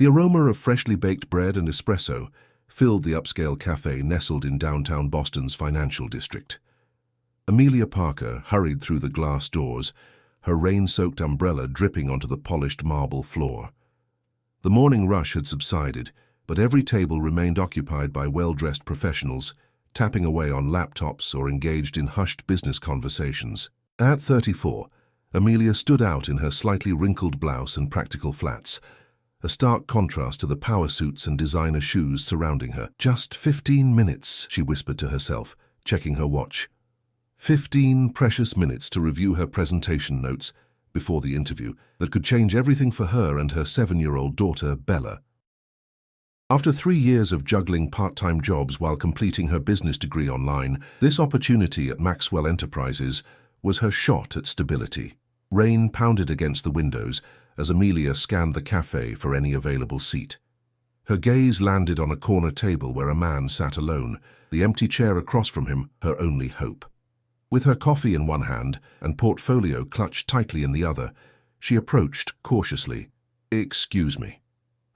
The aroma of freshly baked bread and espresso filled the upscale cafe nestled in downtown Boston's financial district. Amelia Parker hurried through the glass doors, her rain-soaked umbrella dripping onto the polished marble floor. The morning rush had subsided, but every table remained occupied by well-dressed professionals, tapping away on laptops or engaged in hushed business conversations. At 34, Amelia stood out in her slightly wrinkled blouse and practical flats, a stark contrast to the power suits and designer shoes surrounding her. "Just 15 minutes, she whispered to herself, checking her watch. 15 precious minutes to review her presentation notes before the interview that could change everything for her and her 7-year-old daughter, Bella. After 3 years of juggling part-time jobs while completing her business degree online, this opportunity at Maxwell Enterprises was her shot at stability. Rain pounded against the windows as Amelia scanned the cafe for any available seat. Her gaze landed on a corner table where a man sat alone, the empty chair across from him her only hope. With her coffee in one hand and portfolio clutched tightly in the other, she approached cautiously. "Excuse me."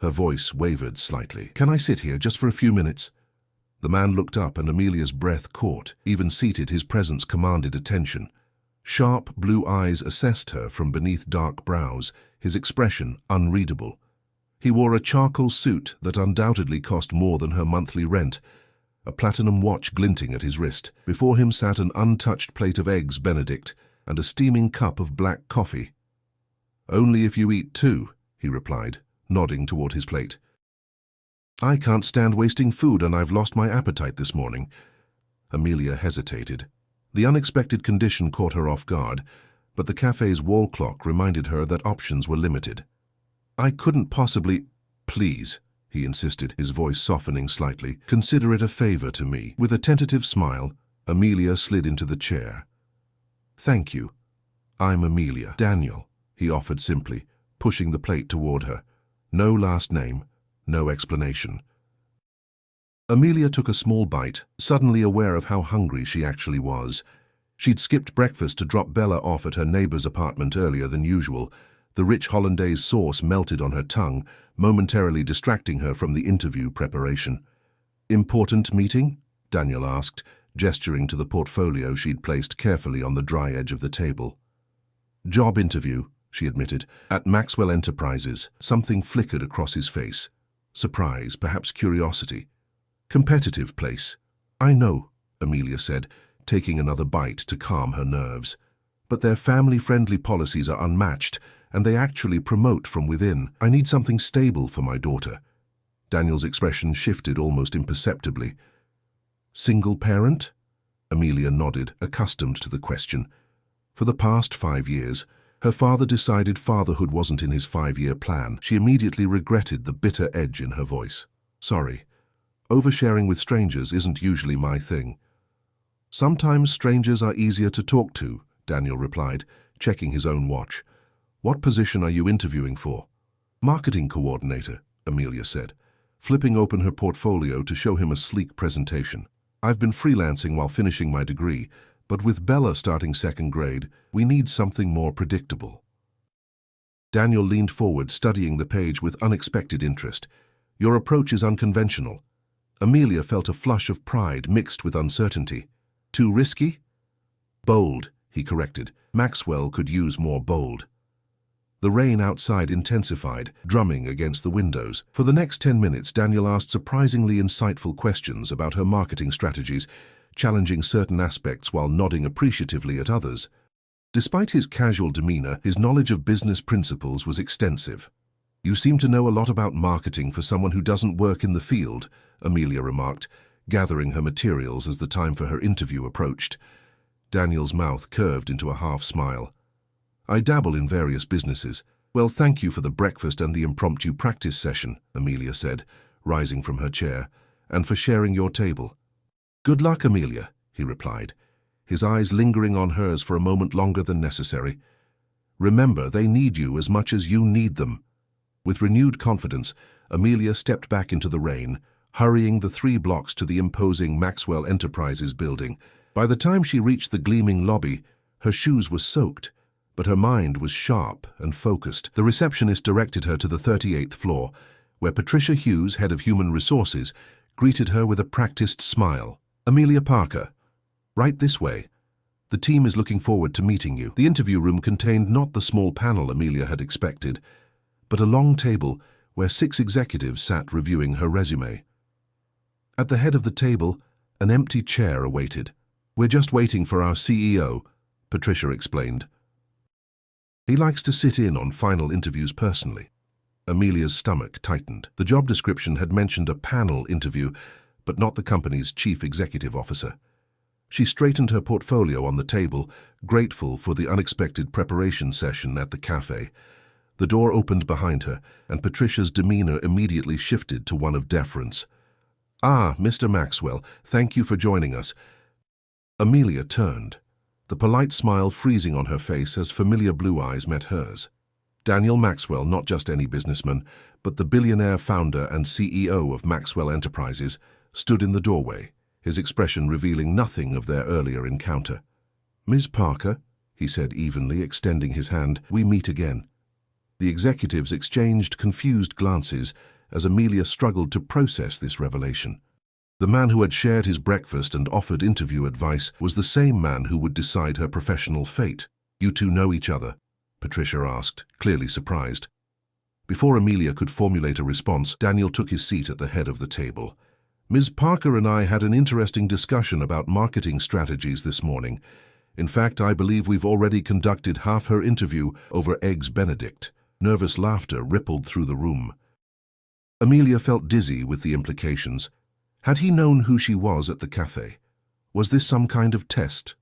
Her voice wavered slightly. "Can I sit here just for a few minutes?" The man looked up and Amelia's breath caught. Even seated, his presence commanded attention. Sharp blue eyes assessed her from beneath dark brows, his expression unreadable. He wore a charcoal suit that undoubtedly cost more than her monthly rent, a platinum watch glinting at his wrist. Before him sat an untouched plate of eggs Benedict and a steaming cup of black coffee. "Only if you eat too," he replied, nodding toward his plate. "I can't stand wasting food and I've lost my appetite this morning." Amelia hesitated. The unexpected condition caught her off guard, but the cafe's wall clock reminded her that options were limited. "I couldn't possibly—" "Please," he insisted, his voice softening slightly, "consider it a favor to me." With a tentative smile, Amelia slid into the chair. "Thank you. I'm Amelia." "Daniel," he offered simply, pushing the plate toward her. No last name, no explanation. Amelia took a small bite, suddenly aware of how hungry she actually was. She'd skipped breakfast to drop Bella off at her neighbor's apartment earlier than usual. The rich hollandaise sauce melted on her tongue, momentarily distracting her from the interview preparation. "Important meeting?" Daniel asked, gesturing to the portfolio she'd placed carefully on the dry edge of the table. "Job interview," she admitted, "at Maxwell Enterprises." Something flickered across his face. Surprise, perhaps curiosity. "Competitive place." "I know," Amelia said, taking another bite to calm her nerves. "But their family-friendly policies are unmatched, and they actually promote from within. I need something stable for my daughter." Daniel's expression shifted almost imperceptibly. "Single parent?" Amelia nodded, accustomed to the question. For the past 5 years, her father decided fatherhood wasn't in his 5-year plan. She immediately regretted the bitter edge in her voice. "Sorry. Oversharing with strangers isn't usually my thing." "Sometimes strangers are easier to talk to," Daniel replied, checking his own watch. "What position are you interviewing for?" "Marketing coordinator," Amelia said, flipping open her portfolio to show him a sleek presentation. "I've been freelancing while finishing my degree, but with Bella starting 2nd grade, we need something more predictable." Daniel leaned forward, studying the page with unexpected interest. "Your approach is unconventional." Amelia felt a flush of pride mixed with uncertainty. "Too risky?" "Bold," he corrected. "Maxwell could use more bold." The rain outside intensified, drumming against the windows. For the next 10 minutes, Daniel asked surprisingly insightful questions about her marketing strategies, challenging certain aspects while nodding appreciatively at others. Despite his casual demeanor, his knowledge of business principles was extensive. "You seem to know a lot about marketing for someone who doesn't work in the field," Amelia remarked, gathering her materials as the time for her interview approached. Daniel's mouth curved into a half-smile. "I dabble in various businesses." "Well, thank you for the breakfast and the impromptu practice session," Amelia said, rising from her chair, "and for sharing your table." "Good luck, Amelia," he replied, his eyes lingering on hers for a moment longer than necessary. "Remember, they need you as much as you need them." With renewed confidence, Amelia stepped back into the rain, hurrying the 3 blocks to the imposing Maxwell Enterprises building. By the time she reached the gleaming lobby, her shoes were soaked, but her mind was sharp and focused. The receptionist directed her to the 38th floor, where Patricia Hughes, head of human resources, greeted her with a practiced smile. "Amelia Parker, right this way. The team is looking forward to meeting you." The interview room contained not the small panel Amelia had expected, but a long table where 6 executives sat reviewing her resume. At the head of the table, an empty chair awaited. "We're just waiting for our CEO," Patricia explained. "He likes to sit in on final interviews personally." Amelia's stomach tightened. The job description had mentioned a panel interview, but not the company's chief executive officer. She straightened her portfolio on the table, grateful for the unexpected preparation session at the cafe. The door opened behind her, and Patricia's demeanor immediately shifted to one of deference. "Ah, Mr. Maxwell, thank you for joining us." Amelia turned, the polite smile freezing on her face as familiar blue eyes met hers. Daniel Maxwell, not just any businessman, but the billionaire founder and CEO of Maxwell Enterprises, stood in the doorway, his expression revealing nothing of their earlier encounter. "Ms. Parker," he said evenly, extending his hand, "we meet again." The executives exchanged confused glances as Amelia struggled to process this revelation. The man who had shared his breakfast and offered interview advice was the same man who would decide her professional fate. "You two know each other?" Patricia asked, clearly surprised. Before Amelia could formulate a response, Daniel took his seat at the head of the table. "Ms. Parker and I had an interesting discussion about marketing strategies this morning. In fact, I believe we've already conducted half her interview over Eggs Benedict." Nervous laughter rippled through the room. Amelia felt dizzy with the implications. Had he known who she was at the cafe? Was this some kind of test?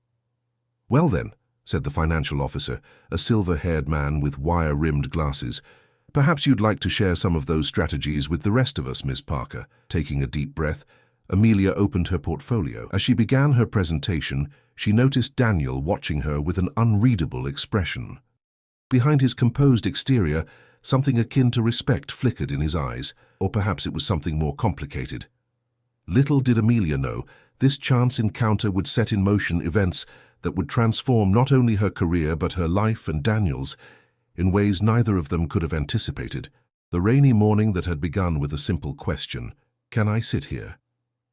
"Well then," said the financial officer, a silver-haired man with wire-rimmed glasses, "perhaps you'd like to share some of those strategies with the rest of us, Miss Parker." Taking a deep breath, Amelia opened her portfolio. As she began her presentation, she noticed Daniel watching her with an unreadable expression. Behind his composed exterior, something akin to respect flickered in his eyes, or perhaps it was something more complicated. Little did Amelia know, this chance encounter would set in motion events that would transform not only her career but her life and Daniel's in ways neither of them could have anticipated. The rainy morning that had begun with a simple question, "Can I sit here?"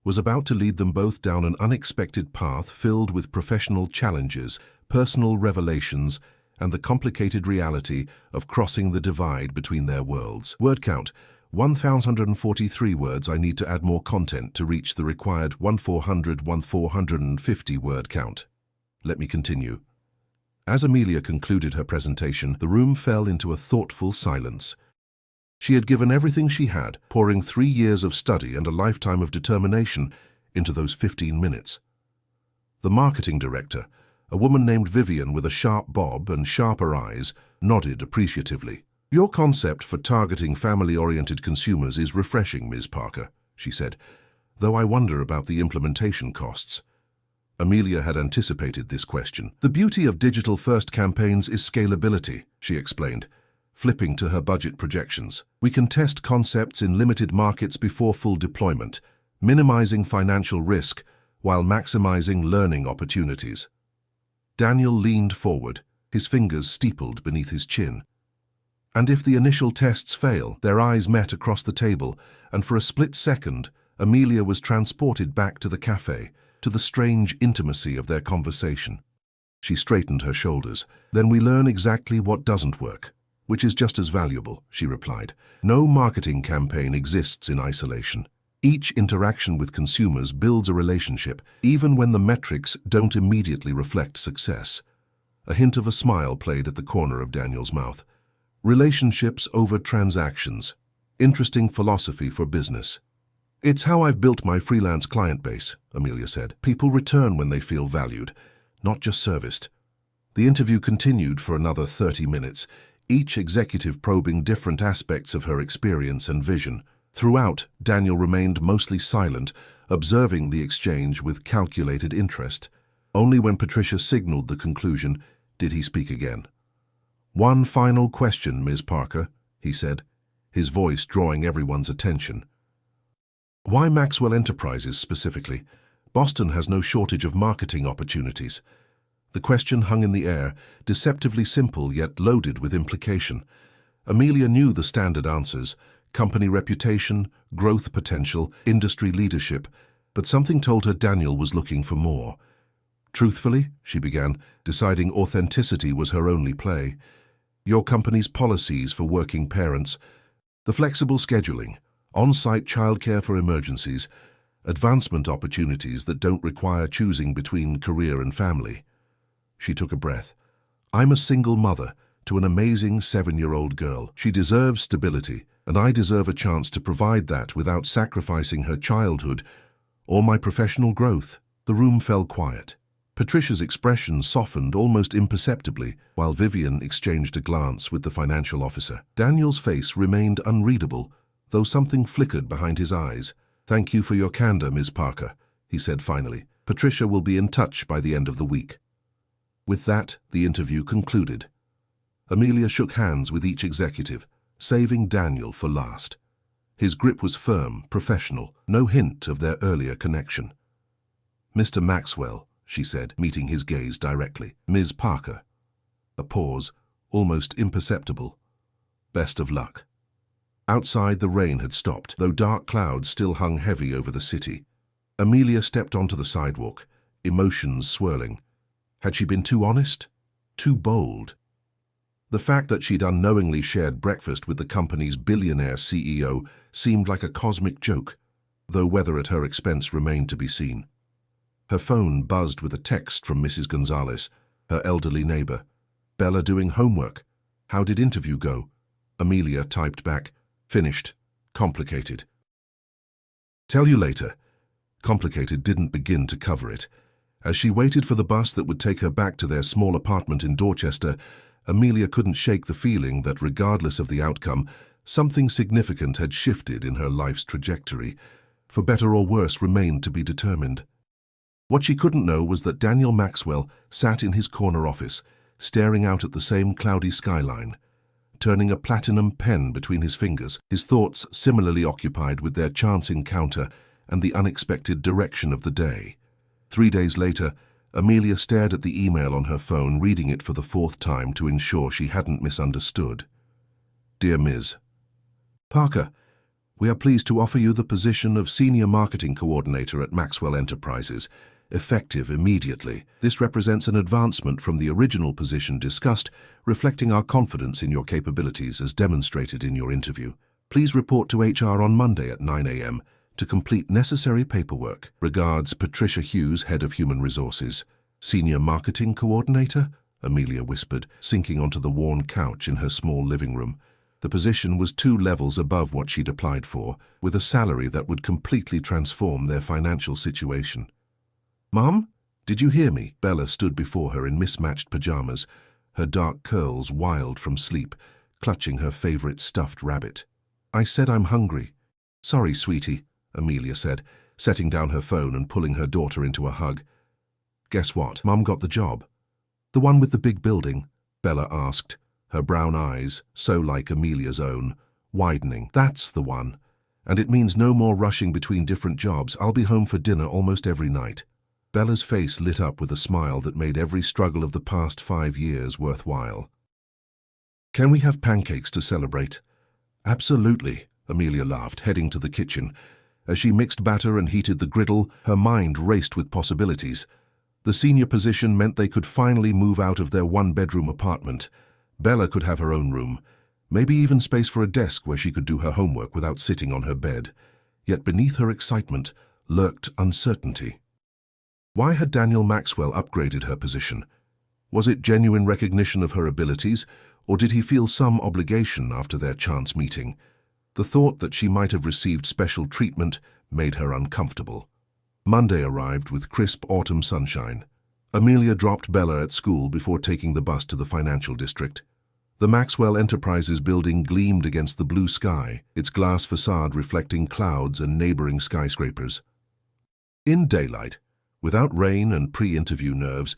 was about to lead them both down an unexpected path filled with professional challenges, personal revelations, and the complicated reality of crossing the divide between their worlds. Word count: 1,443 words. I need to add more content to reach the required 1,450 word count. Let me continue. As Amelia concluded her presentation, the room fell into a thoughtful silence. She had given everything she had, pouring 3 years of study and a lifetime of determination into those 15 minutes. The marketing director, a woman named Vivian with a sharp bob and sharper eyes, nodded appreciatively. "Your concept for targeting family-oriented consumers is refreshing, Ms. Parker," she said, "though I wonder about the implementation costs." Amelia had anticipated this question. "The beauty of digital-first campaigns is scalability," she explained, flipping to her budget projections. "We can test concepts in limited markets before full deployment, minimizing financial risk while maximizing learning opportunities." Daniel leaned forward, his fingers steepled beneath his chin. "And if the initial tests fail?" Their eyes met across the table, and for a split second, Amelia was transported back to the cafe, to the strange intimacy of their conversation. She straightened her shoulders. "Then we learn exactly what doesn't work, which is just as valuable," she replied. "No marketing campaign exists in isolation. Each interaction with consumers builds a relationship, even when the metrics don't immediately reflect success." A hint of a smile played at the corner of Daniel's mouth. "Relationships over transactions. Interesting philosophy for business." "It's how I've built my freelance client base," Amelia said. "People return when they feel valued, not just serviced." The interview continued for another 30 minutes, each executive probing different aspects of her experience and vision. Throughout, Daniel remained mostly silent, observing the exchange with calculated interest. Only when Patricia signaled the conclusion did he speak again. "One final question, Ms. Parker," he said, his voice drawing everyone's attention. "Why Maxwell Enterprises specifically? Boston has no shortage of marketing opportunities." The question hung in the air, deceptively simple yet loaded with implication. Amelia knew the standard answers: company reputation, growth potential, industry leadership, but something told her Daniel was looking for more. Truthfully, she began, deciding authenticity was her only play. Your company's policies for working parents, the flexible scheduling, on-site childcare for emergencies, advancement opportunities that don't require choosing between career and family. She took a breath. I'm a single mother to an amazing 7-year-old girl. She deserves stability, and I deserve a chance to provide that without sacrificing her childhood or my professional growth. The room fell quiet. Patricia's expression softened almost imperceptibly, while Vivian exchanged a glance with the financial officer. Daniel's face remained unreadable, though something flickered behind his eyes. Thank you for your candor, Ms. Parker, he said finally. Patricia will be in touch by the end of the week. With that, the interview concluded. Amelia shook hands with each executive, saving Daniel for last. His grip was firm, professional, no hint of their earlier connection. Mr. Maxwell, she said, meeting his gaze directly. Ms. Parker. A pause, almost imperceptible. Best of luck. Outside, the rain had stopped, though dark clouds still hung heavy over the city. Amelia stepped onto the sidewalk, emotions swirling. Had she been too honest? Too bold? The fact that she'd unknowingly shared breakfast with the company's billionaire CEO seemed like a cosmic joke, though whether at her expense remained to be seen. Her phone buzzed with a text from Mrs. Gonzalez, her elderly neighbor. Bella doing homework. How did interview go? Amelia typed back, finished, complicated. Tell you later. Complicated didn't begin to cover it. As she waited for the bus that would take her back to their small apartment in Dorchester, Amelia couldn't shake the feeling that regardless of the outcome, something significant had shifted in her life's trajectory. For better or worse remained to be determined. What she couldn't know was that Daniel Maxwell sat in his corner office, staring out at the same cloudy skyline, turning a platinum pen between his fingers, his thoughts similarly occupied with their chance encounter and the unexpected direction of the day. 3 days later, Amelia stared at the email on her phone, reading it for the 4th time to ensure she hadn't misunderstood. Dear Ms. Parker, we are pleased to offer you the position of Senior Marketing Coordinator at Maxwell Enterprises, effective immediately. This represents an advancement from the original position discussed, reflecting our confidence in your capabilities as demonstrated in your interview. Please report to HR on Monday at 9 a.m. to complete necessary paperwork. Regards, Patricia Hughes, Head of Human Resources. Senior Marketing Coordinator? Amelia whispered, sinking onto the worn couch in her small living room. The position was 2 levels above what she'd applied for, with a salary that would completely transform their financial situation. Mom, did you hear me? Bella stood before her in mismatched pajamas, her dark curls wild from sleep, clutching her favorite stuffed rabbit. I said I'm hungry. Sorry, sweetie, Amelia said, setting down her phone and pulling her daughter into a hug. Guess what? Mom got the job. The one with the big building? Bella asked, her brown eyes, so like Amelia's own, widening. That's the one. And it means no more rushing between different jobs. I'll be home for dinner almost every night. Bella's face lit up with a smile that made every struggle of the past 5 years worthwhile. Can we have pancakes to celebrate? Absolutely, Amelia laughed, heading to the kitchen. As she mixed batter and heated the griddle, her mind raced with possibilities. The senior position meant they could finally move out of their 1-bedroom apartment. Bella could have her own room, maybe even space for a desk where she could do her homework without sitting on her bed. Yet beneath her excitement lurked uncertainty. Why had Daniel Maxwell upgraded her position? Was it genuine recognition of her abilities, or did he feel some obligation after their chance meeting? The thought that she might have received special treatment made her uncomfortable. Monday arrived with crisp autumn sunshine. Amelia dropped Bella at school before taking the bus to the financial district. The Maxwell Enterprises building gleamed against the blue sky, its glass facade reflecting clouds and neighboring skyscrapers. In daylight, without rain and pre-interview nerves,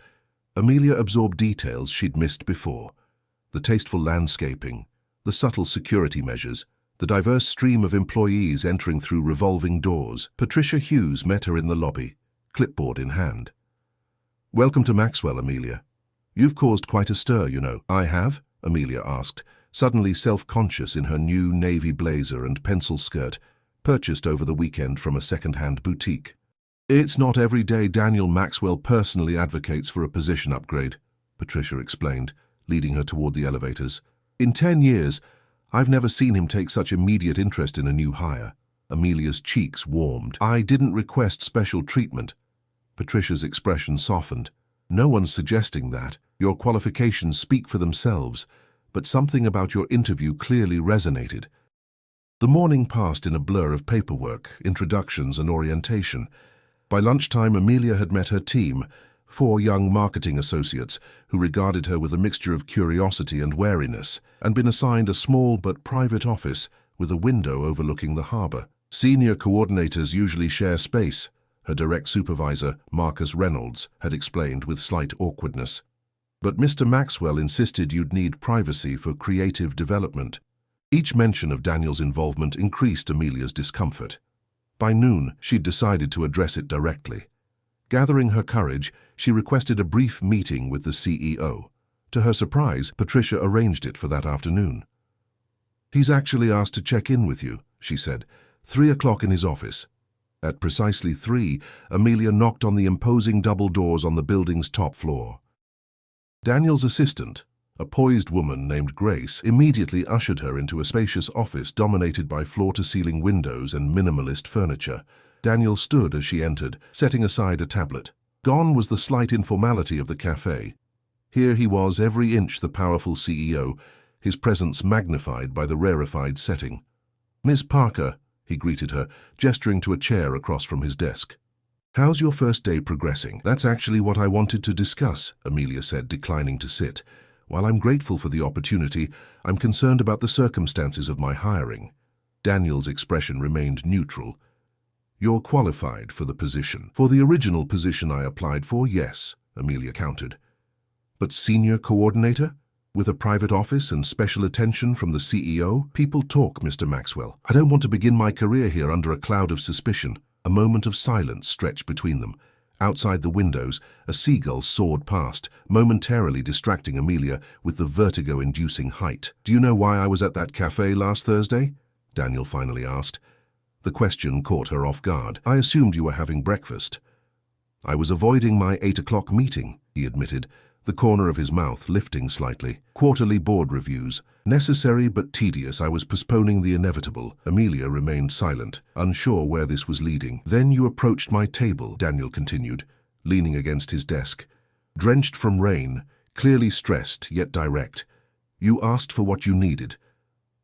Amelia absorbed details she'd missed before. The tasteful landscaping, the subtle security measures, the diverse stream of employees entering through revolving doors. Patricia Hughes met her in the lobby, clipboard in hand. Welcome to Maxwell, Amelia. You've caused quite a stir, you know. I have? Amelia asked, suddenly self-conscious in her new navy blazer and pencil skirt, purchased over the weekend from a second-hand boutique. "It's not every day Daniel Maxwell personally advocates for a position upgrade," Patricia explained, leading her toward the elevators. "In 10 years, I've never seen him take such immediate interest in a new hire." Amelia's cheeks warmed. "I didn't request special treatment." Patricia's expression softened. "No one's suggesting that. Your qualifications speak for themselves, but something about your interview clearly resonated." The morning passed in a blur of paperwork, introductions, and orientation. By lunchtime, Amelia had met her team, 4 young marketing associates who regarded her with a mixture of curiosity and wariness, and been assigned a small but private office with a window overlooking the harbor. "Senior coordinators usually share space," her direct supervisor, Marcus Reynolds, had explained with slight awkwardness. "But Mr. Maxwell insisted you'd need privacy for creative development." Each mention of Daniel's involvement increased Amelia's discomfort. By noon, she'd decided to address it directly. Gathering her courage, she requested a brief meeting with the CEO. To her surprise, Patricia arranged it for that afternoon. "He's actually asked to check in with you," she said. 3 o'clock in his office. At precisely 3, Amelia knocked on the imposing double doors on the building's top floor. Daniel's assistant, a poised woman named Grace, immediately ushered her into a spacious office dominated by floor-to-ceiling windows and minimalist furniture. Daniel stood as she entered, setting aside a tablet. Gone was the slight informality of the cafe. Here he was, every inch the powerful CEO, his presence magnified by the rarefied setting. "Ms. Parker," he greeted her, gesturing to a chair across from his desk. "How's your first day progressing?" "That's actually what I wanted to discuss," Amelia said, declining to sit. "While I'm grateful for the opportunity, I'm concerned about the circumstances of my hiring." Daniel's expression remained neutral. "You're qualified for the position." "For the original position I applied for, yes," Amelia countered. "But senior coordinator? With a private office and special attention from the CEO? People talk, Mr. Maxwell. I don't want to begin my career here under a cloud of suspicion." A moment of silence stretched between them. Outside the windows, a seagull soared past, momentarily distracting Amelia with the vertigo-inducing height. "Do you know why I was at that cafe last Thursday?" Daniel finally asked. The question caught her off guard. "I assumed you were having breakfast." "I was avoiding my 8 o'clock meeting," he admitted, the corner of his mouth lifting slightly. "Quarterly board reviews. Necessary but tedious. I was postponing the inevitable." Amelia remained silent, unsure where this was leading. "Then you approached my table," Daniel continued, leaning against his desk. "Drenched from rain, clearly stressed yet direct. You asked for what you needed.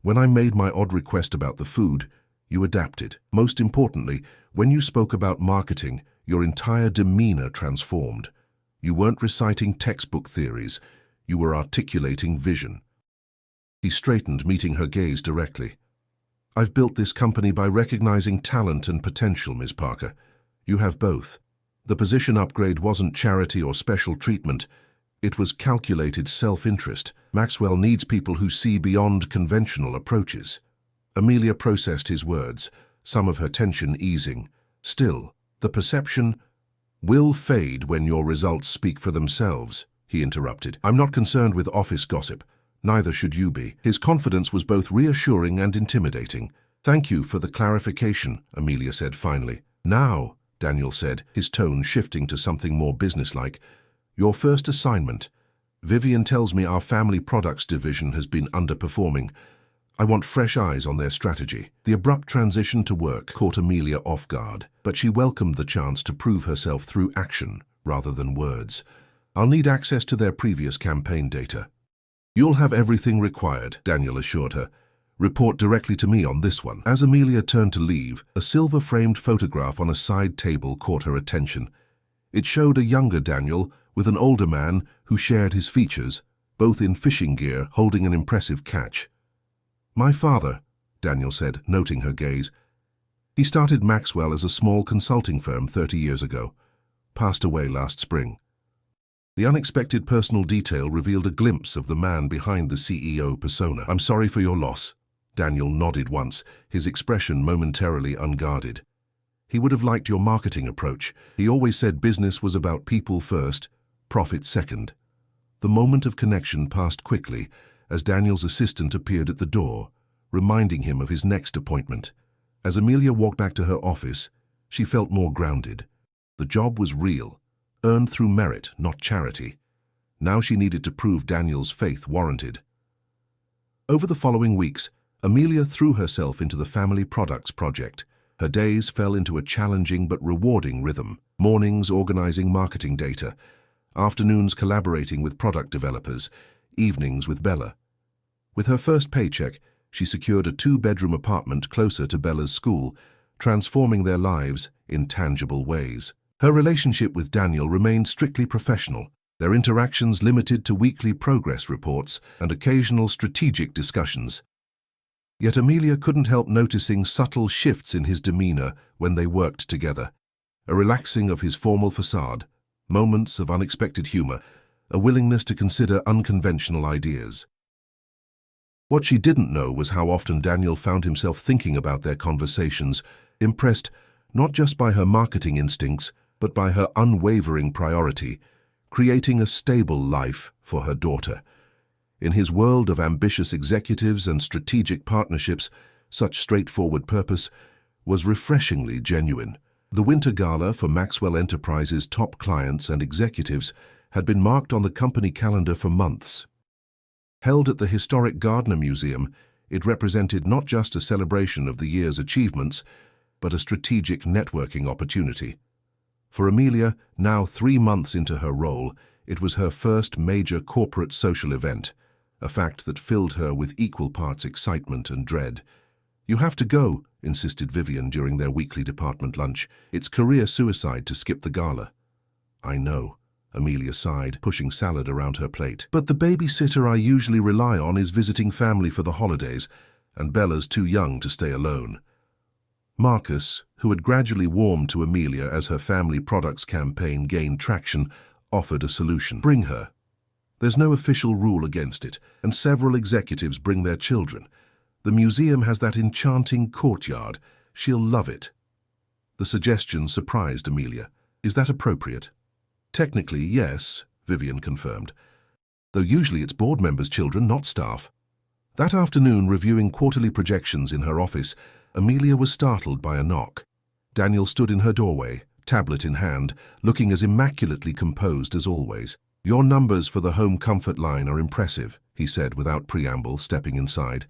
When I made my odd request about the food, you adapted. Most importantly, when you spoke about marketing, your entire demeanor transformed. You weren't reciting textbook theories. You were articulating vision." He straightened, meeting her gaze directly. "I've built this company by recognizing talent and potential, Ms. Parker. You have both. The position upgrade wasn't charity or special treatment. It was calculated self-interest. Maxwell needs people who see beyond conventional approaches." Amelia processed his words, some of her tension easing. "Still, the perception will fade when your results speak for themselves," he interrupted. "I'm not concerned with office gossip. Neither should you be." His confidence was both reassuring and intimidating. "Thank you for the clarification," Amelia said finally. "Now," Daniel said, his tone shifting to something more businesslike, "your first assignment. Vivian tells me our family products division has been underperforming. I want fresh eyes on their strategy." The abrupt transition to work caught Amelia off guard, but she welcomed the chance to prove herself through action rather than words. "I'll need access to their previous campaign data." "You'll have everything required," Daniel assured her. "Report directly to me on this one." As Amelia turned to leave, a silver-framed photograph on a side table caught her attention. It showed a younger Daniel with an older man who shared his features, both in fishing gear, holding an impressive catch. "My father," Daniel said, noting her gaze. "He started Maxwell as a small consulting firm 30 years ago. Passed away last spring." The unexpected personal detail revealed a glimpse of the man behind the CEO persona. "I'm sorry for your loss." Daniel nodded once, his expression momentarily unguarded. "He would have liked your marketing approach. He always said business was about people first, profit second." The moment of connection passed quickly, as Daniel's assistant appeared at the door, reminding him of his next appointment. As Amelia walked back to her office, she felt more grounded. The job was real, earned through merit, not charity. Now she needed to prove Daniel's faith warranted. Over the following weeks, Amelia threw herself into the family products project. Her days fell into a challenging but rewarding rhythm. Mornings organizing marketing data, afternoons collaborating with product developers, evenings with Bella. With her first paycheck, she secured a 2-bedroom apartment closer to Bella's school, transforming their lives in tangible ways. Her relationship with Daniel remained strictly professional, their interactions limited to weekly progress reports and occasional strategic discussions. Yet Amelia couldn't help noticing subtle shifts in his demeanor when they worked together. A relaxing of his formal facade, moments of unexpected humor, a willingness to consider unconventional ideas. What she didn't know was how often Daniel found himself thinking about their conversations, impressed not just by her marketing instincts, but by her unwavering priority, creating a stable life for her daughter. In his world of ambitious executives and strategic partnerships, such straightforward purpose was refreshingly genuine. The Winter Gala for Maxwell Enterprises' top clients and executives had been marked on the company calendar for months. Held at the historic Gardner Museum, it represented not just a celebration of the year's achievements, but a strategic networking opportunity. For Amelia, now 3 months into her role, it was her first major corporate social event, a fact that filled her with equal parts excitement and dread. "You have to go," insisted Vivian during their weekly department lunch. "It's career suicide to skip the gala." "I know," Amelia sighed, pushing salad around her plate. "But the babysitter I usually rely on is visiting family for the holidays, and Bella's too young to stay alone." Marcus, who had gradually warmed to Amelia as her family products campaign gained traction, offered a solution. "Bring her. There's no official rule against it, and several executives bring their children. The museum has that enchanting courtyard. She'll love it." The suggestion surprised Amelia. "Is that appropriate?" "Technically, yes," Vivian confirmed. "Though usually it's board members' children, not staff." That afternoon, reviewing quarterly projections in her office, Amelia was startled by a knock. Daniel stood in her doorway, tablet in hand, looking as immaculately composed as always. "Your numbers for the home comfort line are impressive," he said without preamble, stepping inside.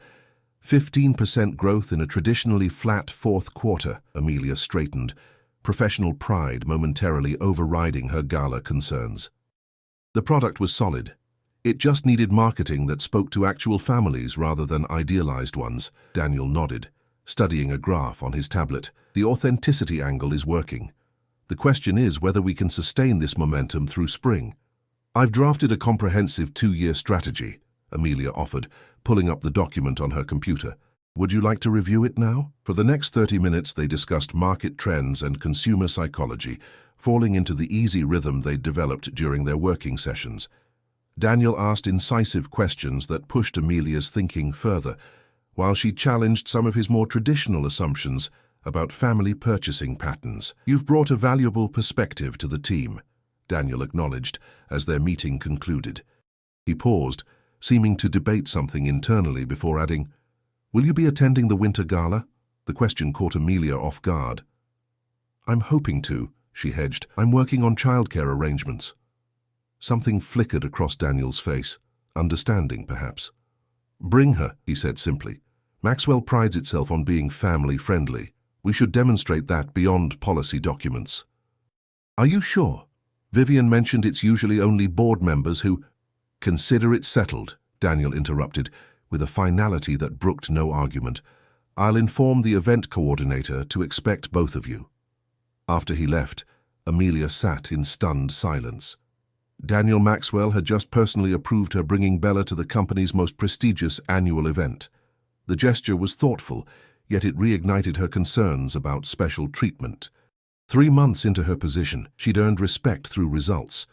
15% growth in a traditionally flat fourth quarter, Amelia straightened, professional pride momentarily overriding her gala concerns. The product was solid. It just needed marketing that spoke to actual families rather than idealized ones. Daniel nodded, studying a graph on his tablet. "The authenticity angle is working. The question is whether we can sustain this momentum through spring." "I've drafted a comprehensive 2-year strategy," Amelia offered, pulling up the document on her computer. "Would you like to review it now?" For the next 30 minutes, they discussed market trends and consumer psychology, falling into the easy rhythm they'd developed during their working sessions. Daniel asked incisive questions that pushed Amelia's thinking further, while she challenged some of his more traditional assumptions about family purchasing patterns. "You've brought a valuable perspective to the team," Daniel acknowledged as their meeting concluded. He paused, seeming to debate something internally before adding, "Will you be attending the Winter Gala?" The question caught Amelia off guard. "I'm hoping to," she hedged. "I'm working on childcare arrangements." Something flickered across Daniel's face. Understanding, perhaps. "Bring her," he said simply. "Maxwell prides itself on being family-friendly. We should demonstrate that beyond policy documents." "Are you sure? Vivian mentioned it's usually only board members who—" "Consider it settled," Daniel interrupted, with a finality that brooked no argument. "I'll inform the event coordinator to expect both of you." After he left, Amelia sat in stunned silence. Daniel Maxwell had just personally approved her bringing Bella to the company's most prestigious annual event. The gesture was thoughtful, yet it reignited her concerns about special treatment. 3 months into her position, she'd earned respect through results.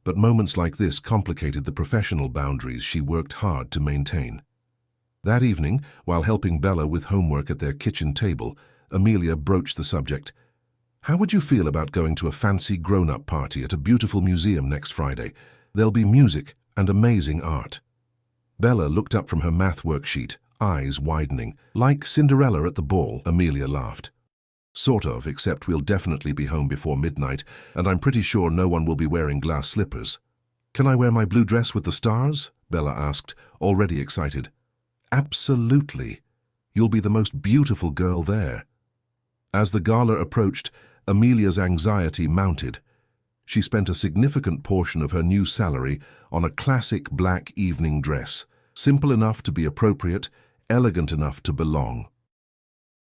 But moments like this complicated the professional boundaries she worked hard to maintain. That evening, while helping Bella with homework at their kitchen table, Amelia broached the subject. "How would you feel about going to a fancy grown-up party at a beautiful museum next Friday? There'll be music and amazing art." Bella looked up from her math worksheet, eyes widening. Like Cinderella at the ball, Amelia laughed. Sort of, except we'll definitely be home before midnight, and I'm pretty sure no one will be wearing glass slippers. Can I wear my blue dress with the stars? Bella asked, already excited. Absolutely. You'll be the most beautiful girl there. As the gala approached, Amelia's anxiety mounted. She spent a significant portion of her new salary on a classic black evening dress, simple enough to be appropriate, elegant enough to belong.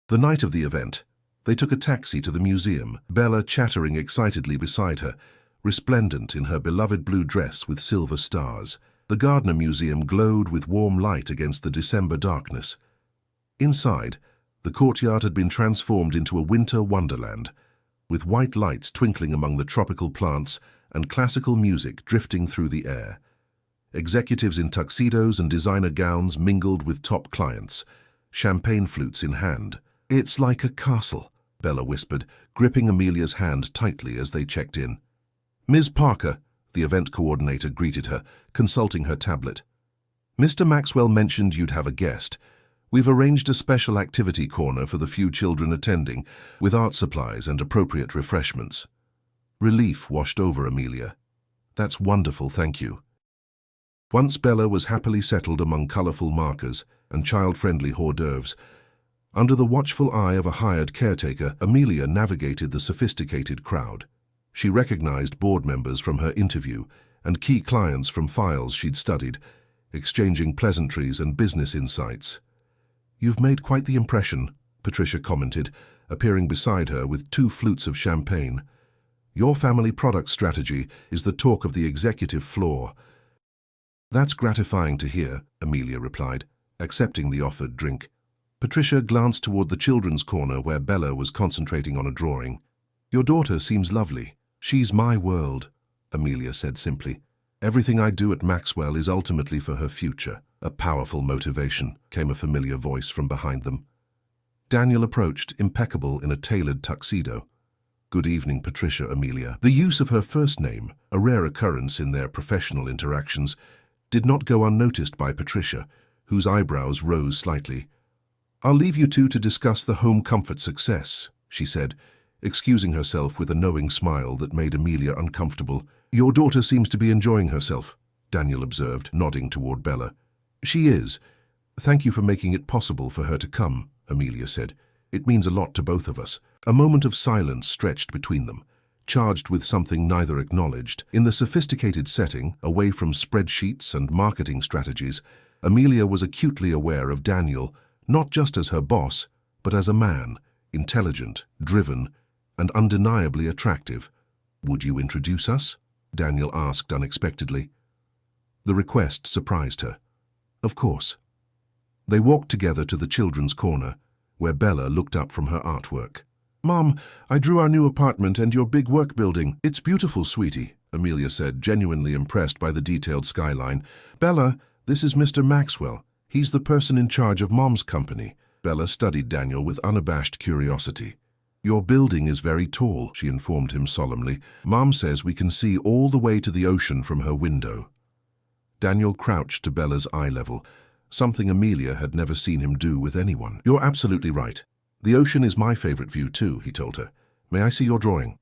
The night of the event, they took a taxi to the museum, Bella chattering excitedly beside her, resplendent in her beloved blue dress with silver stars. The Gardner Museum glowed with warm light against the December darkness. Inside, the courtyard had been transformed into a winter wonderland, with white lights twinkling among the tropical plants and classical music drifting through the air. Executives in tuxedos and designer gowns mingled with top clients, champagne flutes in hand. "It's like a castle," Bella whispered, gripping Amelia's hand tightly as they checked in. "Ms. Parker," the event coordinator greeted her, consulting her tablet. "Mr. Maxwell mentioned you'd have a guest. We've arranged a special activity corner for the few children attending, with art supplies and appropriate refreshments." Relief washed over Amelia. "That's wonderful, thank you." Once Bella was happily settled among colorful markers and child-friendly hors d'oeuvres, under the watchful eye of a hired caretaker, Amelia navigated the sophisticated crowd. She recognized board members from her interview and key clients from files she'd studied, exchanging pleasantries and business insights. "You've made quite the impression," Patricia commented, appearing beside her with 2 flutes of champagne. "Your family product strategy is the talk of the executive floor." "That's gratifying to hear," Amelia replied, accepting the offered drink. Patricia glanced toward the children's corner where Bella was concentrating on a drawing. "Your daughter seems lovely. She's my world," Amelia said simply. "Everything I do at Maxwell is ultimately for her future." A powerful motivation, came a familiar voice from behind them. Daniel approached, impeccable in a tailored tuxedo. "Good evening, Patricia Amelia." The use of her first name, a rare occurrence in their professional interactions, did not go unnoticed by Patricia, whose eyebrows rose slightly. "I'll leave you two to discuss the home comfort success," she said, excusing herself with a knowing smile that made Amelia uncomfortable. "Your daughter seems to be enjoying herself," Daniel observed, nodding toward Bella. "She is. Thank you for making it possible for her to come," Amelia said. "It means a lot to both of us." A moment of silence stretched between them, charged with something neither acknowledged. In the sophisticated setting, away from spreadsheets and marketing strategies, Amelia was acutely aware of Daniel, not just as her boss, but as a man, intelligent, driven, and undeniably attractive. "Would you introduce us?" Daniel asked unexpectedly. The request surprised her. "Of course." They walked together to the children's corner, where Bella looked up from her artwork. "Mom, I drew our new apartment and your big work building. It's beautiful, sweetie," Amelia said, genuinely impressed by the detailed skyline. "Bella, this is Mr. Maxwell. He's the person in charge of Mom's company." Bella studied Daniel with unabashed curiosity. "Your building is very tall," she informed him solemnly. "Mom says we can see all the way to the ocean from her window." Daniel crouched to Bella's eye level, something Amelia had never seen him do with anyone. "You're absolutely right. The ocean is my favorite view too," he told her. "May I see your drawing?"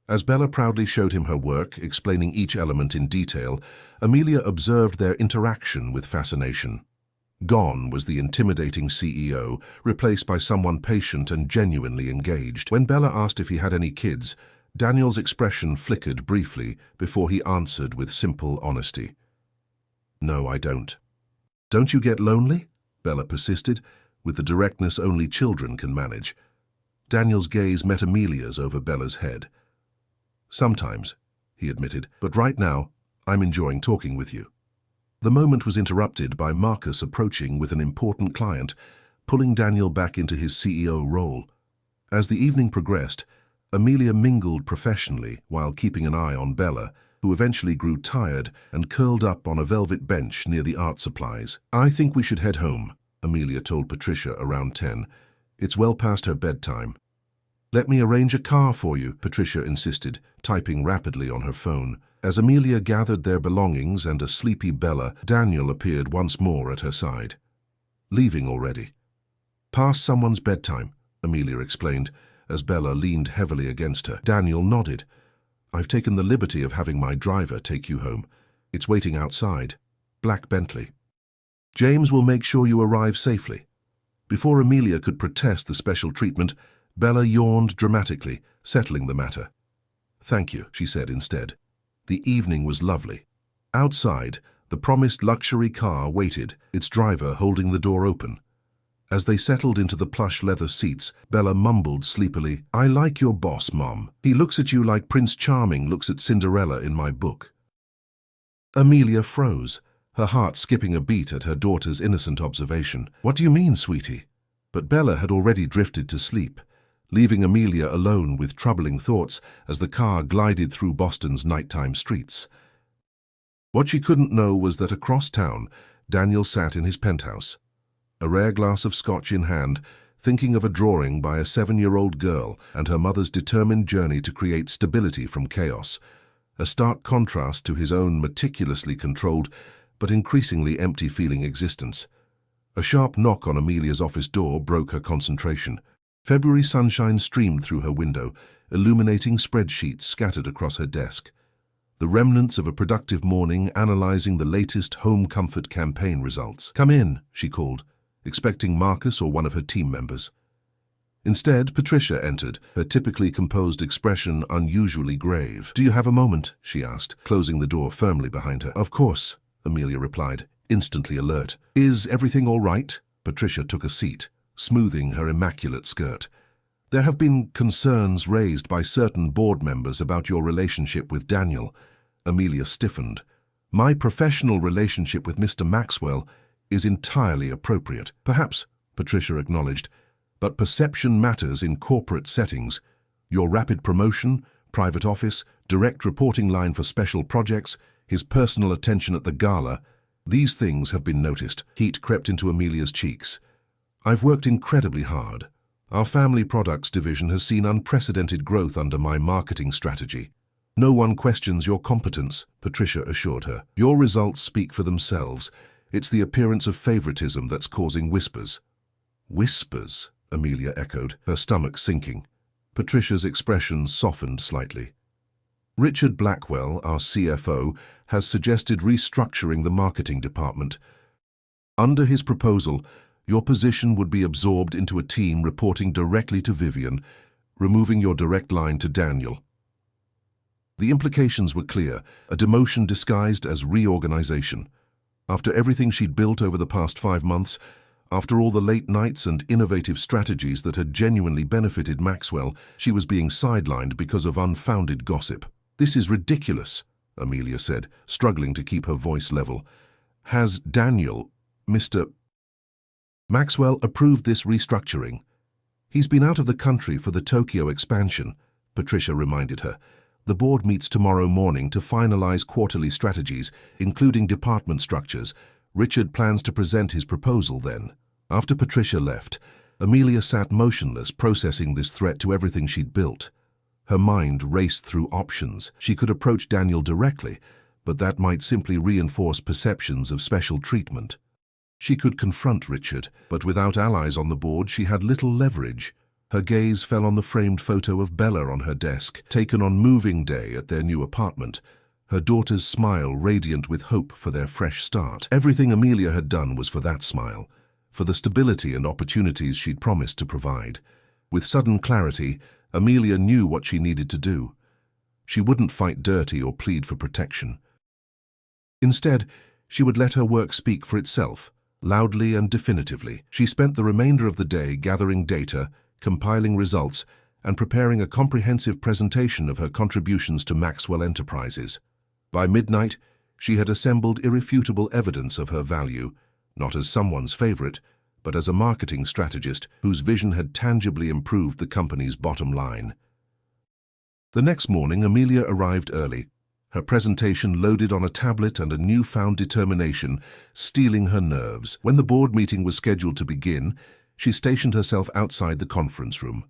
As Bella proudly showed him her work, explaining each element in detail, Amelia observed their interaction with fascination. Gone was the intimidating CEO, replaced by someone patient and genuinely engaged. When Bella asked if he had any kids, Daniel's expression flickered briefly before he answered with simple honesty. "No, I don't." "Don't you get lonely?" Bella persisted, with the directness only children can manage. Daniel's gaze met Amelia's over Bella's head. "Sometimes," he admitted, "but right now, I'm enjoying talking with you." The moment was interrupted by Marcus approaching with an important client, pulling Daniel back into his CEO role. As the evening progressed, Amelia mingled professionally while keeping an eye on Bella, who eventually grew tired and curled up on a velvet bench near the art supplies. "I think we should head home," Amelia told Patricia around 10. "It's well past her bedtime." "Let me arrange a car for you," Patricia insisted, typing rapidly on her phone. As Amelia gathered their belongings and a sleepy Bella, Daniel appeared once more at her side. "Leaving already?" "Past someone's bedtime," Amelia explained, as Bella leaned heavily against her. Daniel nodded. "I've taken the liberty of having my driver take you home. It's waiting outside. Black Bentley. James will make sure you arrive safely." Before Amelia could protest the special treatment, Bella yawned dramatically, settling the matter. "Thank you," she said instead. The evening was lovely. Outside, the promised luxury car waited, its driver holding the door open. As they settled into the plush leather seats, Bella mumbled sleepily, "I like your boss, Mom. He looks at you like Prince Charming looks at Cinderella in my book." Amelia froze, her heart skipping a beat at her daughter's innocent observation. "What do you mean, sweetie?" But Bella had already drifted to sleep, leaving Amelia alone with troubling thoughts as the car glided through Boston's nighttime streets. What she couldn't know was that across town, Daniel sat in his penthouse, a rare glass of scotch in hand, thinking of a drawing by a 7-year-old girl and her mother's determined journey to create stability from chaos, a stark contrast to his own meticulously controlled but increasingly empty-feeling existence. A sharp knock on Amelia's office door broke her concentration. February sunshine streamed through her window, illuminating spreadsheets scattered across her desk. The remnants of a productive morning analyzing the latest home comfort campaign results. "Come in," she called, expecting Marcus or one of her team members. Instead, Patricia entered, her typically composed expression unusually grave. "Do you have a moment?" she asked, closing the door firmly behind her. "Of course," Amelia replied, instantly alert. "Is everything all right?" Patricia took a seat, smoothing her immaculate skirt. "There have been concerns raised by certain board members about your relationship with Daniel." Amelia stiffened. "My professional relationship with Mr. Maxwell is entirely appropriate." "Perhaps," Patricia acknowledged, "but perception matters in corporate settings. Your rapid promotion, private office, direct reporting line for special projects, his personal attention at the gala, these things have been noticed." Heat crept into Amelia's cheeks. "I've worked incredibly hard. Our family products division has seen unprecedented growth under my marketing strategy." "No one questions your competence," Patricia assured her. "Your results speak for themselves. It's the appearance of favoritism that's causing whispers." "Whispers?" Amelia echoed, her stomach sinking. Patricia's expression softened slightly. "Richard Blackwell, our CFO, has suggested restructuring the marketing department. Under his proposal, your position would be absorbed into a team reporting directly to Vivian, removing your direct line to Daniel." The implications were clear, a demotion disguised as reorganization. After everything she'd built over the past 5 months, after all the late nights and innovative strategies that had genuinely benefited Maxwell, she was being sidelined because of unfounded gossip. "This is ridiculous," Amelia said, struggling to keep her voice level. "Has Daniel, Mr. Maxwell, approved this restructuring?" "He's been out of the country for the Tokyo expansion," Patricia reminded her. "The board meets tomorrow morning to finalize quarterly strategies, including department structures. Richard plans to present his proposal then." After Patricia left, Amelia sat motionless, processing this threat to everything she'd built. Her mind raced through options. She could approach Daniel directly, but that might simply reinforce perceptions of special treatment. She could confront Richard, but without allies on the board, she had little leverage. Her gaze fell on the framed photo of Bella on her desk, taken on moving day at their new apartment, her daughter's smile radiant with hope for their fresh start. Everything Amelia had done was for that smile, for the stability and opportunities she'd promised to provide. With sudden clarity, Amelia knew what she needed to do. She wouldn't fight dirty or plead for protection. Instead, she would let her work speak for itself, loudly and definitively. She spent the remainder of the day gathering data, compiling results, and preparing a comprehensive presentation of her contributions to Maxwell Enterprises. By midnight, she had assembled irrefutable evidence of her value, not as someone's favorite, but as a marketing strategist whose vision had tangibly improved the company's bottom line. The next morning, Amelia arrived early, her presentation loaded on a tablet and a newfound determination steeling her nerves. When the board meeting was scheduled to begin, she stationed herself outside the conference room.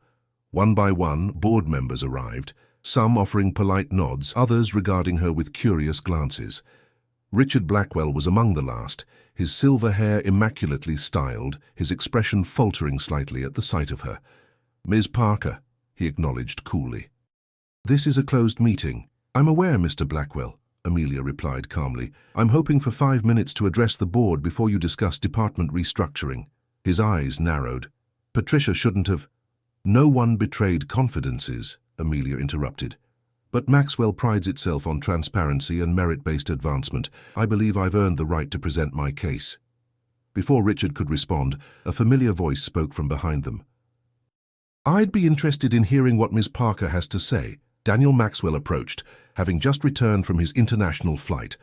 One by one, board members arrived, some offering polite nods, others regarding her with curious glances. Richard Blackwell was among the last, his silver hair immaculately styled, his expression faltering slightly at the sight of her. "Ms. Parker," he acknowledged coolly. "This is a closed meeting." "I'm aware, Mr. Blackwell," Amelia replied calmly. "I'm hoping for 5 minutes to address the board before you discuss department restructuring." His eyes narrowed. "Patricia shouldn't have—" "No one betrayed confidences," Amelia interrupted. "But Maxwell prides itself on transparency and merit-based advancement. I believe I've earned the right to present my case." Before Richard could respond, a familiar voice spoke from behind them. "I'd be interested in hearing what Ms. Parker has to say." Daniel Maxwell approached, having just returned from his international flight.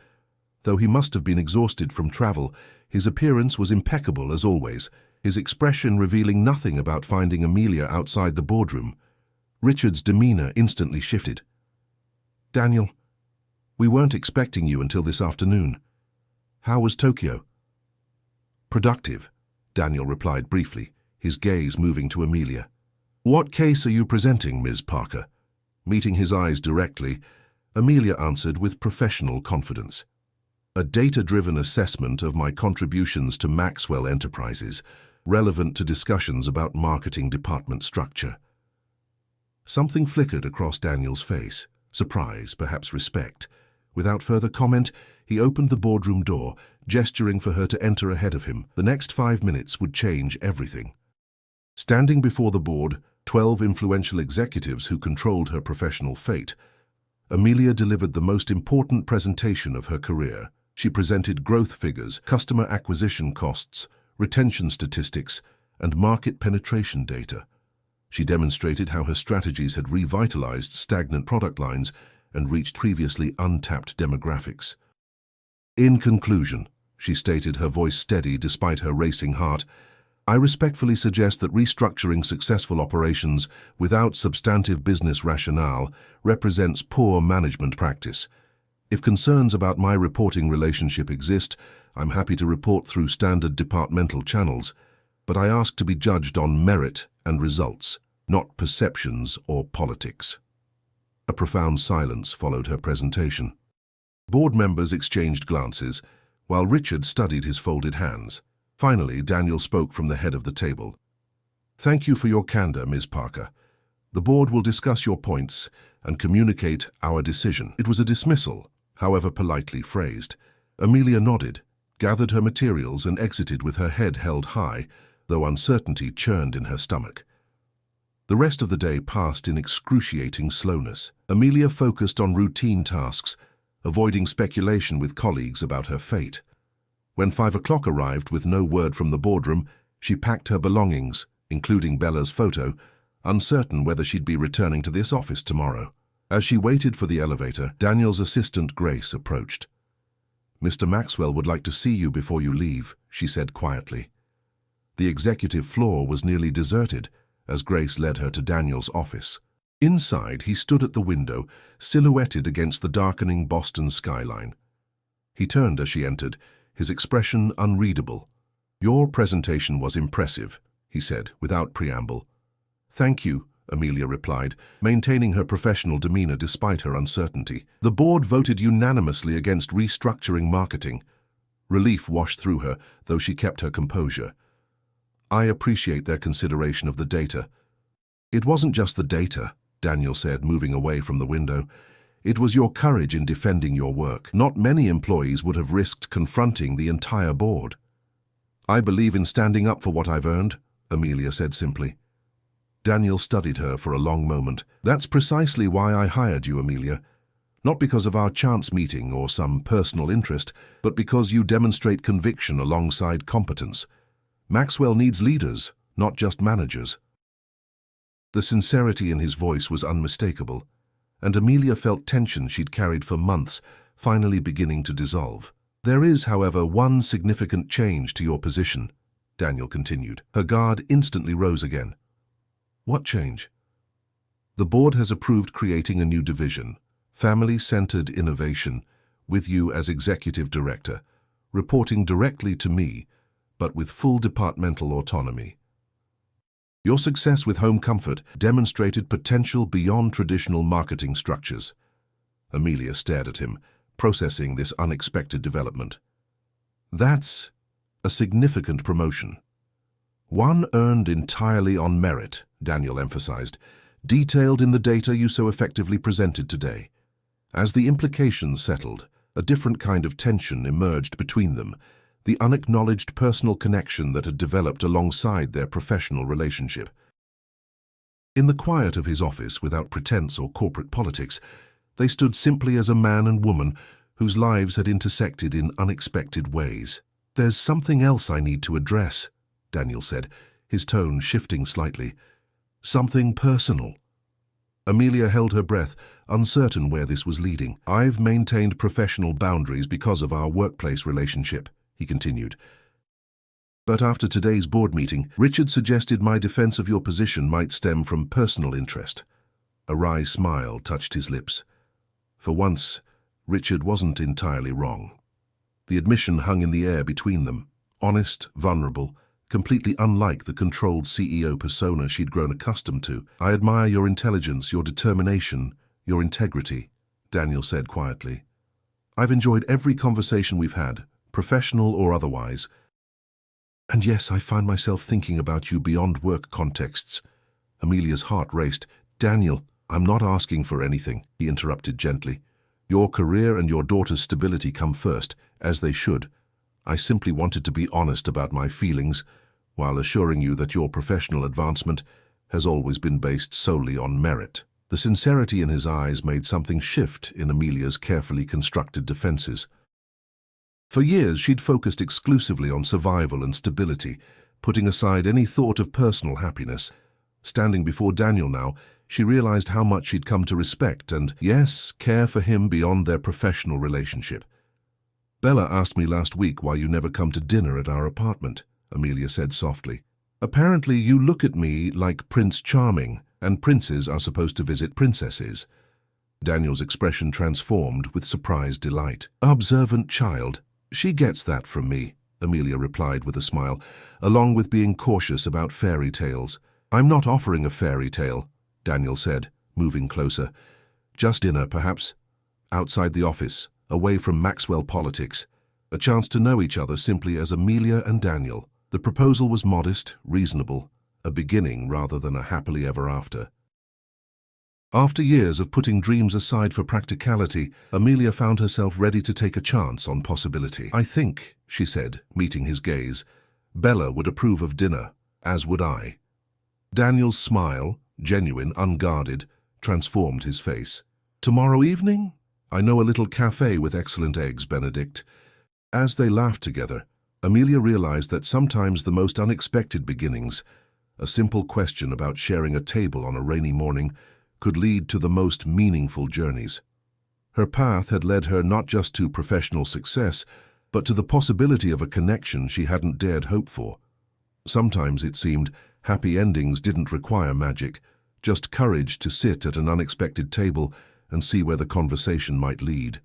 Though he must have been exhausted from travel, his appearance was impeccable as always, his expression revealing nothing about finding Amelia outside the boardroom. Richard's demeanor instantly shifted. "Daniel, we weren't expecting you until this afternoon. How was Tokyo?" "Productive," Daniel replied briefly, his gaze moving to Amelia. "What case are you presenting, Ms. Parker?" Meeting his eyes directly, Amelia answered with professional confidence. "A data-driven assessment of my contributions to Maxwell Enterprises, relevant to discussions about marketing department structure." Something flickered across Daniel's face, surprise, perhaps respect. Without further comment, he opened the boardroom door, gesturing for her to enter ahead of him. The next 5 minutes would change everything. Standing before the board, 12 influential executives who controlled her professional fate, Amelia delivered the most important presentation of her career. She presented growth figures, customer acquisition costs, retention statistics, and market penetration data. She demonstrated how her strategies had revitalized stagnant product lines and reached previously untapped demographics. "In conclusion," she stated, her voice steady despite her racing heart, "I respectfully suggest that restructuring successful operations without substantive business rationale represents poor management practice. If concerns about my reporting relationship exist, I'm happy to report through standard departmental channels, but I ask to be judged on merit and results, not perceptions or politics." A profound silence followed her presentation. Board members exchanged glances, while Richard studied his folded hands. Finally, Daniel spoke from the head of the table. "Thank you for your candor, Ms. Parker. The board will discuss your points and communicate our decision." It was a dismissal, however politely phrased. Amelia nodded, gathered her materials and exited with her head held high, though uncertainty churned in her stomach. The rest of the day passed in excruciating slowness. Amelia focused on routine tasks, avoiding speculation with colleagues about her fate. When 5 o'clock arrived with no word from the boardroom, she packed her belongings, including Bella's photo, uncertain whether she'd be returning to this office tomorrow. As she waited for the elevator, Daniel's assistant Grace approached. "Mr. Maxwell would like to see you before you leave," she said quietly. The executive floor was nearly deserted as Grace led her to Daniel's office. Inside, he stood at the window, silhouetted against the darkening Boston skyline. He turned as she entered, his expression unreadable. "Your presentation was impressive," he said, without preamble. "Thank you," Amelia replied, maintaining her professional demeanor despite her uncertainty. "The board voted unanimously against restructuring marketing." Relief washed through her, though she kept her composure. "I appreciate their consideration of the data." "It wasn't just the data," Daniel said, moving away from the window. "It was your courage in defending your work. Not many employees would have risked confronting the entire board." "I believe in standing up for what I've earned," Amelia said simply. Daniel studied her for a long moment. "That's precisely why I hired you, Amelia. Not because of our chance meeting or some personal interest, but because you demonstrate conviction alongside competence. Maxwell needs leaders, not just managers." The sincerity in his voice was unmistakable, and Amelia felt tension she'd carried for months finally beginning to dissolve. "There is, however, one significant change to your position," Daniel continued. Her guard instantly rose again. "What change?" "The board has approved creating a new division, Family-Centered Innovation, with you as executive director, reporting directly to me, but with full departmental autonomy." Your success with home comfort demonstrated potential beyond traditional marketing structures. Amelia stared at him, processing this unexpected development. That's a significant promotion. One earned entirely on merit, Daniel emphasized, detailed in the data you so effectively presented today. As the implications settled, a different kind of tension emerged between them, the unacknowledged personal connection that had developed alongside their professional relationship. In the quiet of his office, without pretense or corporate politics, they stood simply as a man and woman whose lives had intersected in unexpected ways. "There's something else I need to address," Daniel said, his tone shifting slightly. "Something personal." Amelia held her breath, uncertain where this was leading. "I've maintained professional boundaries because of our workplace relationship," he continued. "But after today's board meeting, Richard suggested my defense of your position might stem from personal interest." A wry smile touched his lips. For once, Richard wasn't entirely wrong. The admission hung in the air between them, honest, vulnerable, completely unlike the controlled CEO persona she'd grown accustomed to. "I admire your intelligence, your determination, your integrity," Daniel said quietly. "I've enjoyed every conversation we've had, professional or otherwise. And yes, I find myself thinking about you beyond work contexts." Amelia's heart raced. "Daniel, I'm not asking for anything," he interrupted gently. "Your career and your daughter's stability come first, as they should. I simply wanted to be honest about my feelings, while assuring you that your professional advancement has always been based solely on merit." The sincerity in his eyes made something shift in Amelia's carefully constructed defenses. For years, she'd focused exclusively on survival and stability, putting aside any thought of personal happiness. Standing before Daniel now, she realized how much she'd come to respect and, yes, care for him beyond their professional relationship. "Bella asked me last week why you never come to dinner at our apartment," Amelia said softly. "Apparently you look at me like Prince Charming, and princes are supposed to visit princesses." Daniel's expression transformed with surprised delight. "Observant child. She gets that from me," Amelia replied with a smile, "along with being cautious about fairy tales." "I'm not offering a fairy tale," Daniel said, moving closer. "Just dinner, perhaps. Outside the office, away from Maxwell politics. A chance to know each other simply as Amelia and Daniel." The proposal was modest, reasonable, a beginning rather than a happily ever after. After years of putting dreams aside for practicality, Amelia found herself ready to take a chance on possibility. "I think," she said, meeting his gaze, "Bella would approve of dinner, as would I." Daniel's smile, genuine, unguarded, transformed his face. "Tomorrow evening? I know a little cafe with excellent eggs, Benedict." As they laughed together, Amelia realized that sometimes the most unexpected beginnings, a simple question about sharing a table on a rainy morning, could lead to the most meaningful journeys. Her path had led her not just to professional success, but to the possibility of a connection she hadn't dared hope for. Sometimes it seemed happy endings didn't require magic, just courage to sit at an unexpected table and see where the conversation might lead.